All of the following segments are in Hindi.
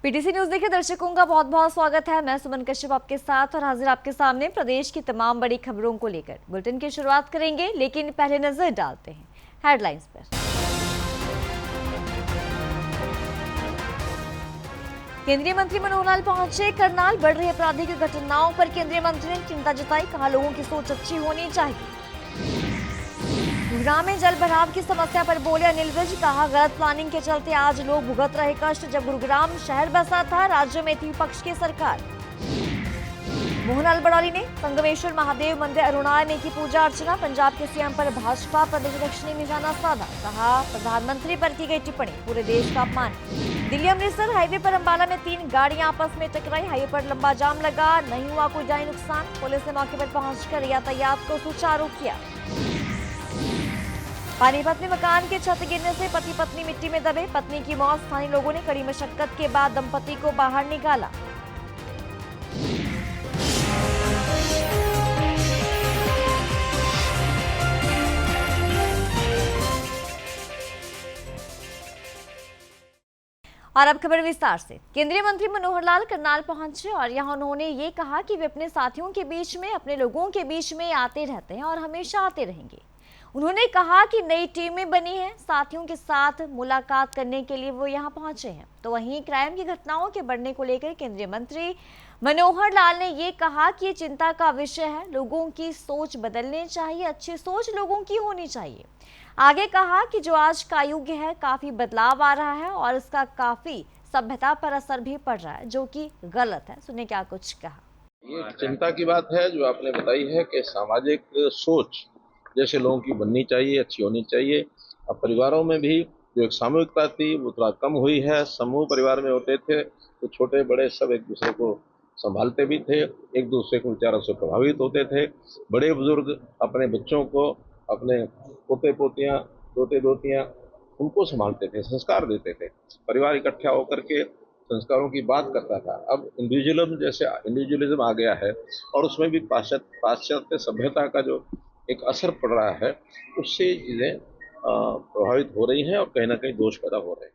पीटीसी न्यूज देखे दर्शकों का बहुत बहुत स्वागत है। मैं सुमन कश्यप आपके साथ और हाजिर आपके सामने प्रदेश की तमाम बड़ी खबरों को लेकर। बुलेटिन की शुरुआत करेंगे, लेकिन पहले नजर डालते हैं हेडलाइंस पर। केंद्रीय मंत्री मनोहर लाल पहुंचे करनाल। बढ़ रही आपराधिक घटनाओं पर केंद्रीय मंत्री ने चिंता जताई। कहा, लोगों की सोच अच्छी होनी चाहिए। गुरुग्राम में जल भराव की समस्या पर बोले अनिल विज। कहा, गलत प्लानिंग के चलते आज लोग भुगत रहे कष्ट। जब गुरुग्राम शहर बसा था, राज्य में थी विपक्ष की सरकार। मोहनलाल बड़ौली ने संगमेश्वर महादेव मंदिर अरुणाय में की पूजा अर्चना। पंजाब के सीएम पर भाजपा प्रदेश अध्यक्ष ने निशाना साधा। कहा, प्रधानमंत्री पर की गई टिप्पणी पूरे देश का अपमान। दिल्ली अमृतसर हाईवे पर अंबाला में 3 गाड़ियां आपस में टकराई। हाईवे पर लंबा जाम लगा, नहीं हुआ कोई जानी नुकसान। पुलिस ने मौके पर पहुंचकर यातायात को सुचारू किया। पानीपत में मकान के छत गिरने से पति पत्नी मिट्टी में दबे। पत्नी की मौत। स्थानीय लोगों ने कड़ी मशक्कत के बाद दंपति को बाहर निकाला। और अब खबर विस्तार से। केंद्रीय मंत्री मनोहर लाल करनाल पहुंचे और यहां उन्होंने ये कहा कि वे अपने साथियों के बीच में, अपने लोगों के बीच में आते रहते हैं और हमेशा आते रहेंगे। उन्होंने कहा कि नई टीमें बनी हैं, साथियों के साथ मुलाकात करने के लिए वो यहां पहुंचे हैं। तो वहीं क्राइम की घटनाओं के बढ़ने को लेकर केंद्रीय मंत्री मनोहर लाल ने ये कहा कि ये चिंता का विषय है। लोगों की सोच बदलनी चाहिए, अच्छी सोच लोगों की होनी चाहिए। आगे कहा कि जो आज का युग है, काफी बदलाव आ रहा है और इसका काफी सभ्यता पर असर भी पड़ रहा है, जो कि गलत है। सुनिए क्या कुछ कहा। ये चिंता की बात है जो आपने बताई है कि सामाजिक सोच जैसे लोगों की बननी चाहिए, अच्छी होनी चाहिए। अब परिवारों में भी जो एक सामूहिकता थी वो थोड़ा कम हुई है। समूह परिवार में होते थे तो छोटे बड़े सब एक दूसरे को संभालते भी थे, एक दूसरे के विचारों से प्रभावित होते थे। बड़े बुजुर्ग अपने बच्चों को, अपने पोते पोतियाँ, दोते दोतियाँ, उनको संभालते थे, संस्कार देते थे। परिवार इकट्ठा होकर के संस्कारों की बात करता था। अब इंडिविजुअलिज्म आ गया है और उसमें भी पाश्चात्य सभ्यता का जो एक असर पड़ रहा है, उससे चीजें प्रभावित हो रही हैं और कहीं ना कहीं दोष पैदा हो रहे हैं।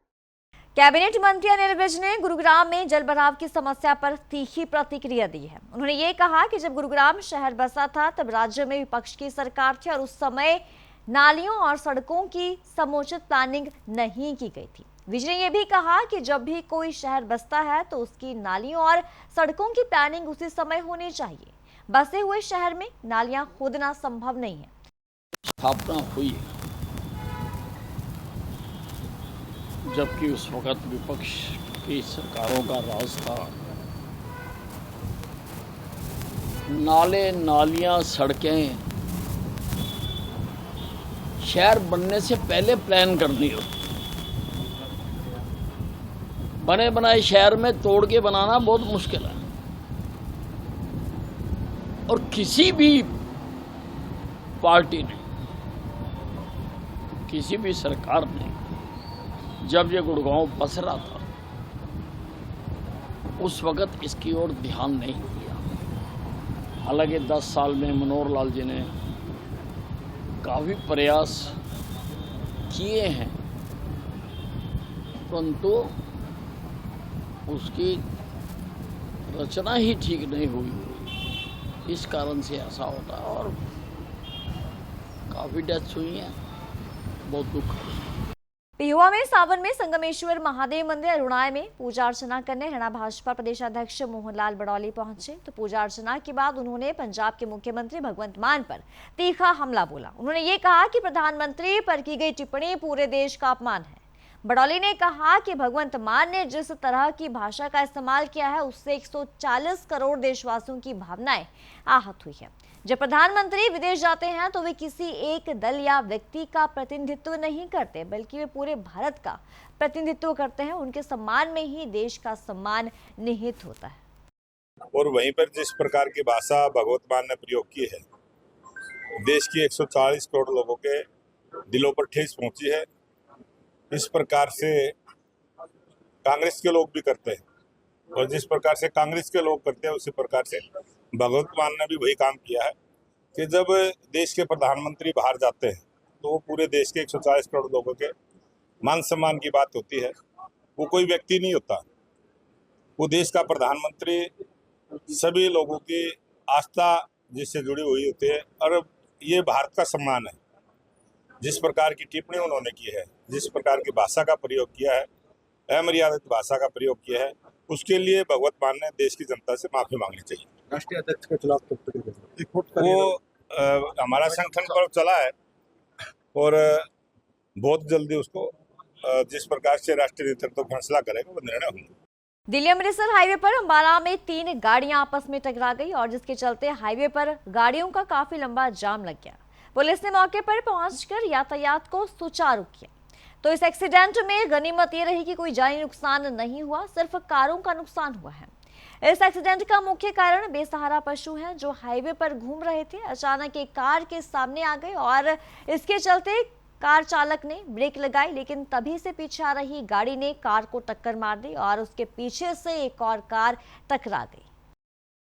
कैबिनेट मंत्री अनिल विज ने गुरुग्राम में जल भराव की समस्या पर तीखी प्रतिक्रिया दी है। उन्होंने ये कहा कि जब गुरुग्राम शहर बसा था तब राज्य में विपक्ष की सरकार थी और उस समय नालियों और सड़कों की समुचित प्लानिंग नहीं की गई थी। विज ने यह भी कहा कि जब भी कोई शहर बसता है तो उसकी नालियों और सड़कों की प्लानिंग उसी समय होनी चाहिए। बसे हुए शहर में नालियां खोदना संभव नहीं है। स्थापना हुई जबकि उस वक्त विपक्ष की सरकारों का राज था। नाले, नालियां, सड़कें शहर बनने से पहले प्लान करनी होती। बने बनाए शहर में तोड़ के बनाना बहुत मुश्किल है और किसी भी पार्टी ने, किसी भी सरकार ने जब ये गुड़गांव बस रहा था उस वक्त इसकी ओर ध्यान नहीं दिया। हालांकि 10 साल में मनोहर लाल जी ने काफ़ी प्रयास किए हैं, परंतु उसकी रचना ही ठीक नहीं हुई। इस कारण से ऐसा होता है और काफ़ी डेथ्स हुई हैं, बहुत दुख है। पिहुआ में सावन में संगमेश्वर महादेव मंदिर अरुणाय में पूजा अर्चना करने हरियाणा भाजपा प्रदेश अध्यक्ष मोहनलाल बड़ौली पहुंचे। तो पूजा अर्चना के बाद उन्होंने पंजाब के मुख्यमंत्री भगवंत मान पर तीखा हमला बोला। उन्होंने ये कहा कि प्रधानमंत्री पर की गई टिप्पणी पूरे देश का अपमान है। बड़ौली ने कहा कि भगवंत मान ने जिस तरह की भाषा का इस्तेमाल किया है उससे 140 करोड़ देशवासियों की भावनाएं आहत हुई है। जब प्रधानमंत्री विदेश जाते हैं तो वे किसी एक दल या व्यक्ति का प्रतिनिधित्व नहीं करते, बल्कि वे पूरे भारत का प्रतिनिधित्व करते हैं। उनके सम्मान में ही देश का सम्मान निहित होता है। और वहीं पर जिस प्रकार की भाषा भगवंत मान ने प्रयोग की है, देश की 140 करोड़ लोगों के दिलों पर ठेस पहुंची है। इस प्रकार से कांग्रेस के लोग भी करते हैं और जिस प्रकार से कांग्रेस के लोग करते हैं उसी प्रकार से भगवंत मान ने भी वही काम किया है कि जब देश के प्रधानमंत्री बाहर जाते हैं तो वो पूरे देश के 140 करोड़ लोगों के मान सम्मान की बात होती है। वो कोई व्यक्ति नहीं होता, वो देश का प्रधानमंत्री सभी लोगों की आस्था जिससे जुड़ी हुई होती है, और ये भारत का सम्मान है। जिस प्रकार की टिप्पणी उन्होंने की है, जिस प्रकार की भाषा का प्रयोग किया है, अमर्यादित भाषा का प्रयोग किया है, उसके लिए भगवत मान ने देश की जनता से माफी मांगनी चाहिए। राष्ट्रीय अध्यक्ष के खिलाफ वो हमारा संगठन पर्व चला है और बहुत जल्दी उसको जिस प्रकार से राष्ट्रीय नेतृत्व फैसला करेगा वो निर्णय होंगे। दिल्ली अमृतसर हाईवे पर अंबाला में 3 गाड़ियां आपस में टकरा गई और जिसके चलते हाईवे पर गाड़ियों का काफी लंबा जाम लग गया। पुलिस ने मौके पर पहुंचकर यातायात को सुचारू किया। तो इस एक्सीडेंट में गनीमत ये रही कि कोई जानी नुकसान नहीं हुआ, सिर्फ कारों का नुकसान हुआ है। इस एक्सीडेंट का मुख्य कारण बेसहारा पशु हैं जो हाईवे पर घूम रहे थे। अचानक एक कार के सामने आ गए और इसके चलते कार चालक ने ब्रेक लगाई, लेकिन तभी से पीछे आ रही गाड़ी ने कार को टक्कर मार दी और उसके पीछे से एक और कार टकरा गई।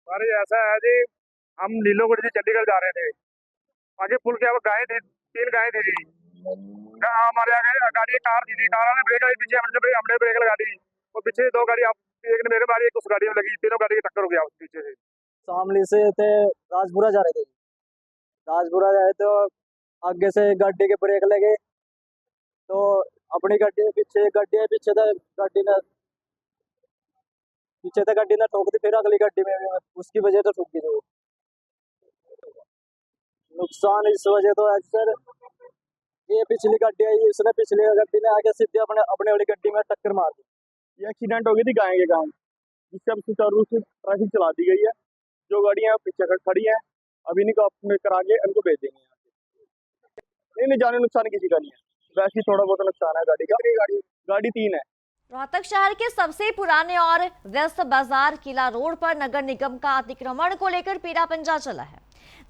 अरे ऐसा है जी, हम नीलोगढ़ से चंडीगढ़ जा रहे थे। आगे पुल के गाय थी, 3 गाय थी जी। हमारे आगे गाड़ी कार थी, कार वाले ब्रेक लगाई, पीछे हमने ब्रेक लगा दी और पीछे 2 गाड़ी, एक ने मेरे मारी, एक उस गाड़ी में लगी, तीनों गाड़ी की टक्कर हो गया पीछे से। शामली से थे राजपुरा जा रहे थे। राजपुरा जा रहे तो आगे से गाड़ी के ब्रेक लगे तो अपनी गाड़ी पीछे गाड़ी ने ठोक दी, फिर अगली गाड़ी में उसकी वजह तो ठोक दी। जो नुकसान इस वजह तो है सर, ये पिछली गाड़ी आई, इसने पिछली गाड़ी ने आगे सीधे अपने वाली गाड़ी में टक्कर मार दी। ये एक्सीडेंट हो गई थी गाय के कारण, जिससे अब सुचारू रूप से ट्रैफिक चला दी गई है। जो गाड़ियाँ पीछे खड़ी हैं अभी इनको करा के इनको भेज देंगे। नहीं जाने नुकसान किसी का नहीं है, वैसे ही थोड़ा बहुत नुकसान है गाड़ी का। गाड़ी 3 है। रोहतक शहर के सबसे पुराने और व्यस्त बाजार किला रोड पर नगर निगम का अतिक्रमण को लेकर पीड़ा पंजा चला है।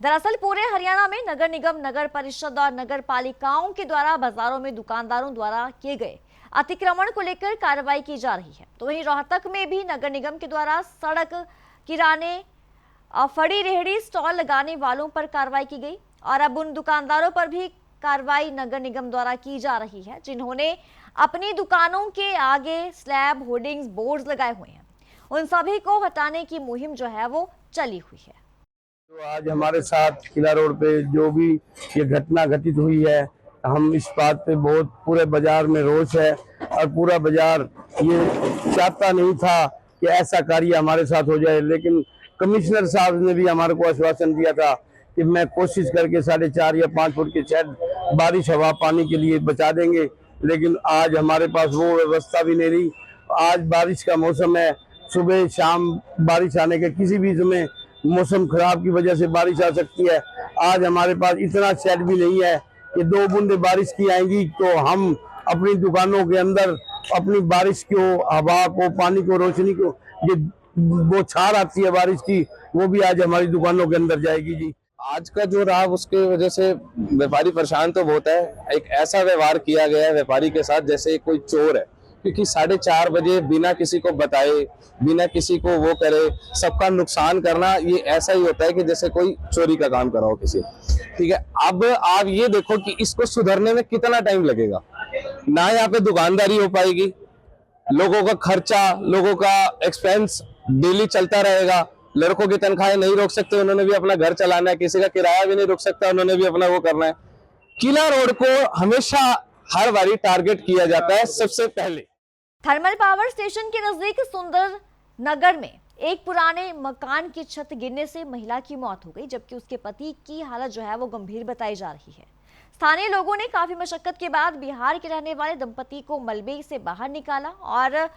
दरअसल पूरे हरियाणा में नगर निगम, नगर परिषद और नगर पालिकाओं के द्वारा बाजारों में दुकानदारों द्वारा किए गए अतिक्रमण को लेकर कार्रवाई की जा रही है। तो वहीं रोहतक में भी नगर निगम के द्वारा सड़क किराने, फड़ी रेहड़ी स्टॉल लगाने वालों पर कार्रवाई की गई और अब उन दुकानदारों पर भी कार्रवाई नगर निगम द्वारा की जा रही है जिन्होंने अपनी दुकानों के आगे स्लैब, होर्डिंग्स, बोर्ड्स लगाए हुए हैं। उन सभी को हटाने की मुहिम जो है वो चली हुई है। तो आज हमारे साथ किला रोड पे जो भी ये घटना घटित हुई है, हम इस बात पे बहुत पूरे बाजार में रोष है और पूरा बाजार ये चाहता नहीं था कि ऐसा कार्य हमारे साथ हो जाए, लेकिन कमिश्नर साहब ने भी हमारे को आश्वासन दिया था कि मैं कोशिश करके 4.5 या 5 फुट के शेड बारिश हवा पानी के लिए बचा देंगे, लेकिन आज हमारे पास वो व्यवस्था भी नहीं रही। आज बारिश का मौसम है, सुबह शाम बारिश आने के किसी भी समय मौसम खराब की वजह से बारिश आ सकती है। आज हमारे पास इतना शेड भी नहीं है कि 2 बूंदे बारिश की आएंगी तो हम अपनी दुकानों के अंदर अपनी बारिश को, हवा को, पानी को, रोशनी को, ये वो छार आती है बारिश की, वो भी आज हमारी दुकानों के अंदर जाएगी जी। आज का जो रहा उसके वजह से व्यापारी परेशान तो बहुत है। एक ऐसा व्यवहार किया गया है व्यापारी के साथ जैसे कोई चोर है, क्योंकि 4:30 बजे बिना किसी को बताए, बिना किसी को वो करे, सबका नुकसान करना, ये ऐसा ही होता है कि जैसे कोई चोरी का काम कर रहा हो किसी। ठीक है, अब आप ये देखो कि इसको सुधरने में कितना टाइम लगेगा। ना यहाँ पे दुकानदारी हो पाएगी, लोगों का खर्चा, लोगों का एक्सपेंस डेली चलता रहेगा। लड़कों की तनख्वाहें नहीं रोक सकते, उन्होंने भी अपना घर चलाना है, किसी का किराया भी नहीं रोक सकता, उन्होंने भी अपना वो करना है। किला रोड को हमेशा हर बारी टारगेट किया जाता है सबसे पहले। थर्मल पावर स्टेशन के नजदीक सुंदर नगर में एक पुराने मकान की छत गिरने से महिला की मौत हो गई, जबकि उसके पति की हालत जो है वो गंभीर बताई जा रही है। स्थानीय लोगों ने काफी मशक्कत के बाद बिहार के रहने वाले दंपति को मलबे से बाहर निकाला और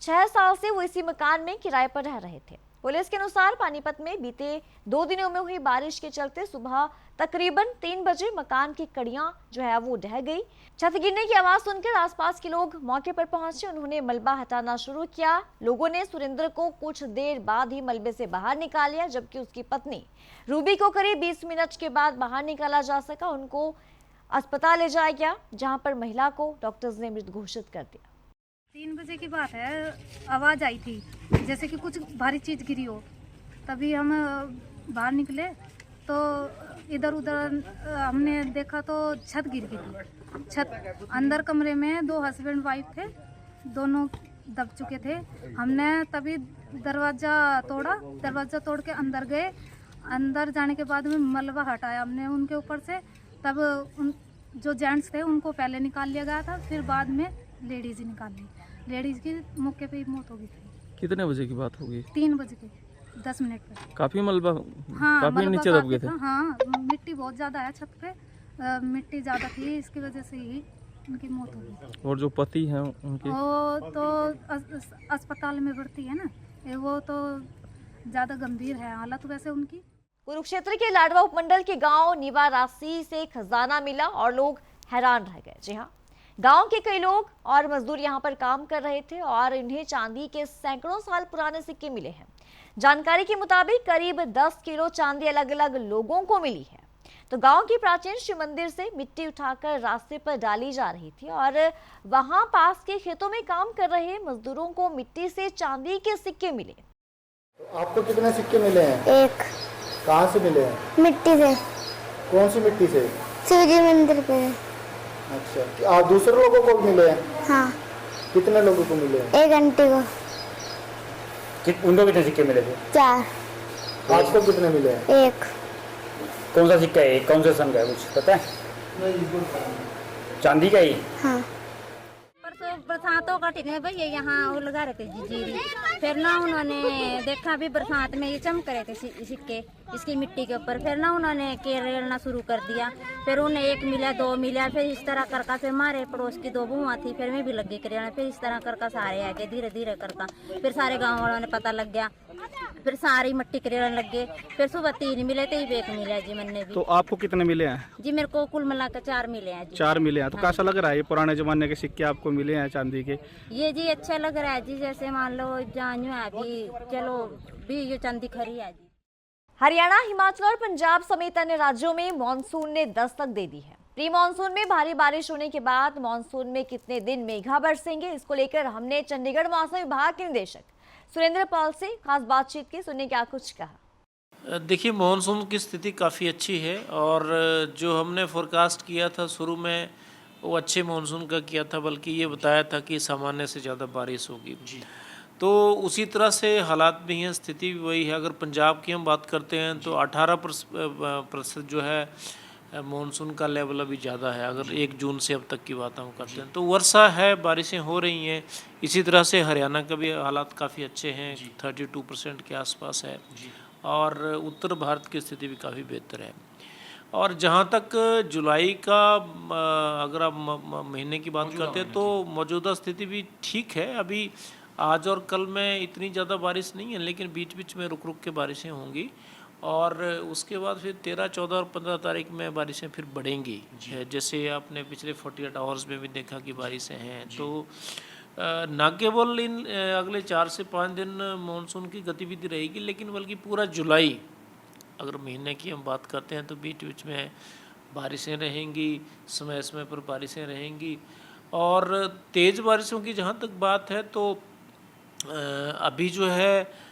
6 साल से वो इसी मकान में किराए पर रह रहे थे। पुलिस के अनुसार पानीपत में बीते 2 दिनों में हुई बारिश के चलते सुबह तकरीबन 3 बजे मकान की कड़ियां जो है वो ढह गई। छत गिरने की आवाज सुनकर आसपास के लोग मौके पर पहुंचे, उन्होंने मलबा हटाना शुरू किया। लोगों ने सुरेंद्र को कुछ देर बाद ही मलबे से बाहर निकाल लिया, जबकि उसकी पत्नी रूबी को करीब 20 मिनट के बाद बाहर निकाला जा सका। उनको अस्पताल ले जाया गया, जहां पर महिला को डॉक्टर्स ने मृत घोषित कर दिया। 3 बजे की बात है, आवाज़ आई थी जैसे कि कुछ भारी चीज़ गिरी हो। तभी हम बाहर निकले तो इधर उधर हमने देखा तो छत गिर गई थी। छत अंदर कमरे में 2 हस्बैंड वाइफ थे, दोनों दब चुके थे। हमने तभी दरवाज़ा तोड़ा, दरवाज़ा तोड़ के अंदर गए। अंदर जाने के बाद में मलबा हटाया हमने उनके ऊपर से। तब उन जो जेंट्स थे उनको पहले निकाल लिया गया था, फिर बाद में लेडीज़ ही निकाल ली। लेडीज़ की मौके पे ही मौत हो गई थी। कितने बजे की बात होगी? 3 बजे के 10 मिनट पे। काफी मलबा, हाँ, काफी मलबा नीचे दब गए काफी थे। था। हाँ, मिट्टी बहुत ज़्यादा है छत पे। मिट्टी ज़्यादा थी, इसकी वजह से ही उनकी मौत हो गई। और जो पति हैं उनके? वो तो अस्पताल में भर्ती है ना, वो तो ज़्यादा गंभीर है हालत वैसे उनकी। कुरुक्षेत्र के लाडवा उपमंडल के गांव निवा राशि से खजाना मिला और लोग हैरान रह गए। जी हाँ, गांव के कई लोग और मजदूर यहां पर काम कर रहे थे और इन्हें चांदी के सैकड़ों साल पुराने सिक्के मिले हैं। जानकारी के मुताबिक करीब 10 किलो चांदी अलग अलग लोगों को मिली है। तो गांव की प्राचीन शिव मंदिर से मिट्टी उठाकर रास्ते पर डाली जा रही थी और वहां पास के खेतों में काम कर रहे मजदूरों को मिट्टी से चांदी के सिक्के मिले। आपको कितने सिक्के मिले हैं? एक। कहाँ से मिले हैं? मिट्टी से। कौन सी मिट्टी से? शिवजी मंदिर पे। अच्छा, आप दूसरे लोगों को मिले हैं? हाँ। कितने लोगों को मिले हैं? एक आंटी को। उनको कितने सिक्के मिले थे? 4। आपको कितने मिले हैं? एक। कौन सा सिक्का है? कौन से सन का है, कुछ पता है? चांदी का ही? हाँ। परसों बरसातों का ठीक है भाई, ये यहाँ वो लगा रहे थे जीरी। फिर ना उन्होंने देखा भी बरसात में ये चमक रहे थे सिक्के इसकी मिट्टी के ऊपर। फिर ना उन्होंने केरना शुरू कर दिया। फिर उन्हें 1 मिला, 2 मिला, फिर इस तरह करका फिर हमारे पड़ोस की 2 बुआ थी, फिर मैं भी लग गई करियाना। फिर इस तरह करका सारे आके धीरे धीरे करका फिर सारे गाँव वालों ने पता लग गया। फिर सारी मिट्टी करेड़ने लग गए। फिर सुबह 3 मिले थे, 1 मिला जी मैंने भी। तो आपको कितने मिले हैं? जी मेरे को कुल मिलाकर 4 मिले हैं जी। 4 मिले हैं। तो कैसा लग रहा है ये पुराने जमाने के सिक्के आपको मिले हैं चांदी के? ये जी अच्छा लग रहा है जी, जैसे मान लो जानू है अभी, चलो भी ये चांदी खरी है जी। हरियाणा, हिमाचल और पंजाब समेत अन्य राज्यों में मानसून ने दस्तक दे दी है। प्री मानसून में भारी बारिश होने के बाद मानसून में कितने दिन मेघा बरसेंगे, इसको लेकर हमने चंडीगढ़ मौसम विभाग के निदेशक सुरेंद्र पाल से खास बातचीत की। सुनिए क्या कुछ कहा। देखिए, मानसून की स्थिति काफ़ी अच्छी है और जो हमने फोरकास्ट किया था शुरू में वो अच्छे मानसून का किया था, बल्कि ये बताया था कि सामान्य से ज़्यादा बारिश होगी जी। तो उसी तरह से हालात भी हैं, स्थिति भी वही है। अगर पंजाब की हम बात करते हैं तो 18% जो है मानसून का लेवल अभी ज़्यादा है। अगर 1 जून से अब तक की बात हम करते हैं तो वर्षा है, बारिशें हो रही हैं। इसी तरह से हरियाणा का भी हालात काफ़ी अच्छे हैं, 32% के आसपास है और उत्तर भारत की स्थिति भी काफ़ी बेहतर है। और जहाँ तक जुलाई का अगर आप महीने की बात करते हैं तो मौजूदा स्थिति भी ठीक है। अभी आज और कल में इतनी ज़्यादा बारिश नहीं है, लेकिन बीच बीच में रुक रुक के बारिशें होंगी और उसके बाद फिर 13, 14 और 15 तारीख में बारिशें फिर बढ़ेंगी। जैसे आपने पिछले 48 आवर्स में भी देखा कि बारिशें हैं। तो न केवल इन अगले 4 से 5 दिन मानसून की गतिविधि रहेगी, लेकिन बल्कि पूरा जुलाई अगर महीने की हम बात करते हैं तो बीच बीच में बारिशें रहेंगी, समय समय पर बारिशें रहेंगी। और तेज़ बारिशों की जहाँ तक बात है तो अभी जो है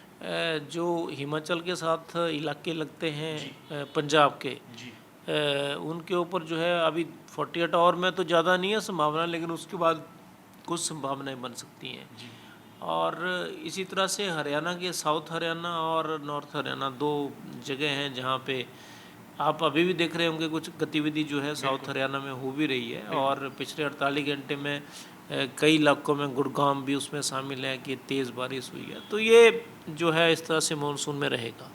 जो हिमाचल के साथ इलाके लगते हैं पंजाब के, उनके ऊपर जो है अभी 48 आवर में तो ज़्यादा नहीं है संभावना, लेकिन उसके बाद कुछ संभावनाएं बन सकती हैं। और इसी तरह से हरियाणा के साउथ हरियाणा और नॉर्थ हरियाणा 2 जगह हैं जहाँ पे आप अभी भी देख रहे होंगे कुछ गतिविधि जो है साउथ हरियाणा में हो भी रही है। और पिछले 48 घंटे में कई इलाकों में गुड़गांव भी उसमें शामिल है कि तेज़ बारिश हुई है। तो ये जो है इस तरह से मानसून में रहेगा।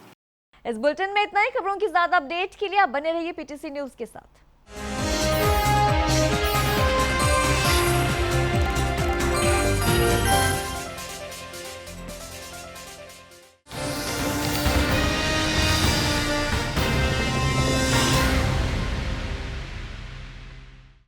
इस बुलेटिन में इतना ही। खबरों की ज़्यादा अपडेट के लिए आप बने रहिए पीटीसी न्यूज़ के साथ।